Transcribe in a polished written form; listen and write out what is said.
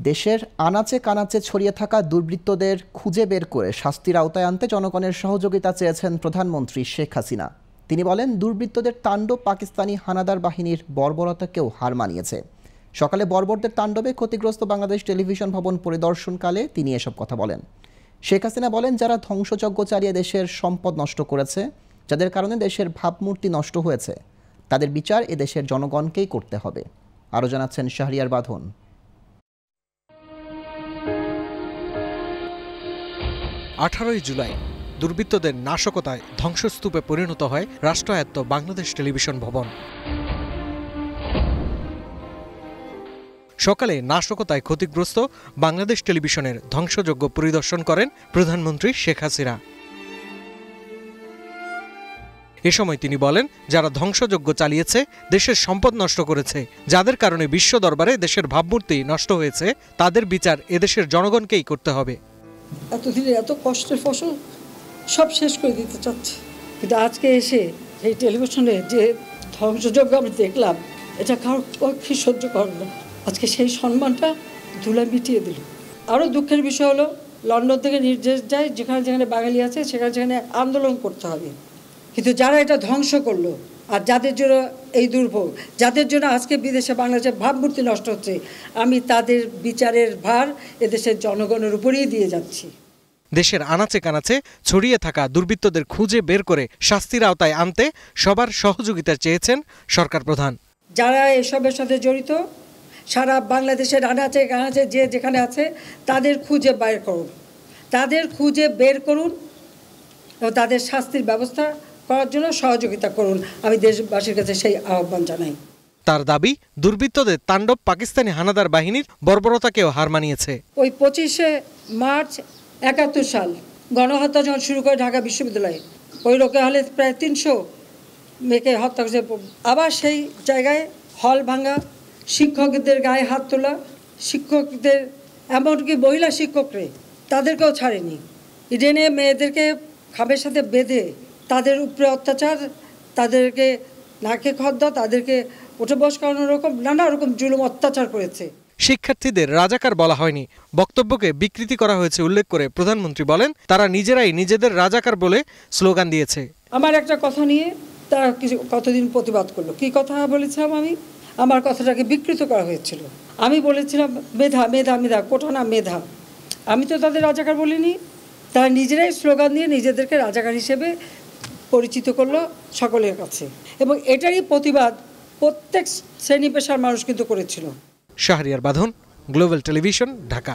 দেশের আনাচে কানাচে ছড়িয়ে থাকা দুর্বৃত্তদের খুঁজে বের করে শাস্তির আওতায় আনতে জনগণের সহযোগিতা চেয়েছেন প্রধানমন্ত্রী শেখ হাসিনা। তিনি বলেন, দুর্বৃত্তদের তাণ্ডব পাকিস্তানি হানাদার বাহিনীর বর্বরতাকেও হার মানিয়েছে। সকালে বর্বরদের তাণ্ডবে ক্ষতিগ্রস্ত বাংলাদেশ টেলিভিশন ভবন পরিদর্শনকালে তিনি এসব কথা বলেন। শেখ হাসিনা বলেন, যারা ধ্বংসযজ্ঞ চালিয়ে দেশের সম্পদ নষ্ট করেছে, যাদের কারণে দেশের ভাবমূর্তি নষ্ট হয়েছে, তাদের বিচার এদেশের জনগণকেই করতে হবে। আরও জানাচ্ছেন শাহরিয়ার বাঁধন। 18 জুলাই দুর্বৃত্তদের নাশকতায় ধ্বংসস্তূপে পরিণত হয় রাষ্ট্রায়ত্ত বাংলাদেশ টেলিভিশন ভবন। সকালে নাশকতায় ক্ষতিগ্রস্ত বাংলাদেশ টেলিভিশনের ধ্বংসযজ্ঞ পরিদর্শন করেন প্রধানমন্ত্রী শেখ হাসিনা। এ সময় তিনি বলেন, যারা ধ্বংসযজ্ঞ চালিয়েছে, দেশের সম্পদ নষ্ট করেছে, যাদের কারণে বিশ্ব দরবারে দেশের ভাবমূর্তি নষ্ট হয়েছে, তাদের বিচার এদেশের জনগণকেই করতে হবে। এতদিনে এত কষ্টের ফসল সব শেষ করে দিতে চাচ্ছে, কিন্তু আজকে এসে এই টেলিভিশনে যে ধ্বংসযজ্ঞ আমি দেখলাম, এটা কারোর পক্ষে সহ্য করে না। আজকে সেই সম্মানটা ধুলা মিটিয়ে দিল। আরও দুঃখের বিষয় হলো, লন্ডন থেকে নির্দেশ যায় যেখানে যেখানে বাঙালি আছে সেখানে সেখানে আন্দোলন করতে হবে, কিন্তু যারা এটা ধ্বংস করলো আর যাদের জন্য এই দুর্ভোগ, যাদের জন্য আজকে বিদেশে বাংলাদেশের ভাবমূর্তি নষ্ট হচ্ছে, আমি তাদের বিচারের ভার এদেশের জনগণের উপরেই দিয়ে যাচ্ছি। দেশের আনাচে কানাচে ছড়িয়ে থাকা দুর্বৃত্তদের খুঁজে বের করে শাস্তির আওতায় আনতে সবার সহযোগিতা চেয়েছেন সরকার প্রধান। যারা এসবের সাথে জড়িত, সারা বাংলাদেশের আনাচে কানাচে যে যেখানে আছে, তাদের খুঁজে বের করুন, তাদের খুঁজে বের করুন এবং তাদের শাস্তির ব্যবস্থা করার জন্য সহযোগিতা করুন। আমি দেশবাসীর কাছে সেই আহ্বান জানাই। তার দাবি, দুর্বৃত্তদের তাণ্ডব পাকিস্তানি হানাদার বাহিনীর বর্বরতাকেও হার মানিয়েছে। ওই 25শে মার্চ 71 সাল গণহত্যা যখন শুরু করে ঢাকা বিশ্ববিদ্যালয়ে, ওই রোকে হলে প্রায় 300 মেয়েকে হত্যা করেছে। আবার সেই জায়গায় হল ভাঙা, শিক্ষকদের গায়ে হাত তোলা, শিক্ষকদের এমনকি মহিলা শিক্ষকরে তাদেরকেও ছাড়েনি। ইডেনে মেয়েদেরকে খামের সাথে বেঁধে তাদের উপরে অত্যাচার, তাদেরকে নাকে খদ্দা, তাদেরকে উঠে বস করানোর রকম নানা রকম জুলুম অত্যাচার করেছে। শিক্ষার্থীদের রাজাকার বলা হয়নি, বক্তব্যকে বিকৃতি করা হয়েছে উল্লেখ করে প্রধানমন্ত্রী বলেন, তারা নিজেরাই নিজেদের রাজাকার বলে স্লোগান দিয়েছে। আমার একটা কথা নিয়ে তারা কতদিন প্রতিবাদ করলো। কি কথা বলেছিলাম আমি? আমার কথাটাকে বিকৃত করা হয়েছিল। আমি বলেছিলাম মেধা মেধা মেধা, কোটা না মেধা। আমি তো তাদের রাজাকার বলিনি। তারা নিজেরাই স্লোগান দিয়ে নিজেদেরকে রাজাকার হিসেবে পরিচিত করলো সকলের কাছে, এবং এটারই প্রতিবাদ প্রত্যেক শ্রেণী পেশার মানুষ কিন্তু করেছিল। শাহরিয়ার বাঁধন, গ্লোবাল টেলিভিশন, ঢাকা।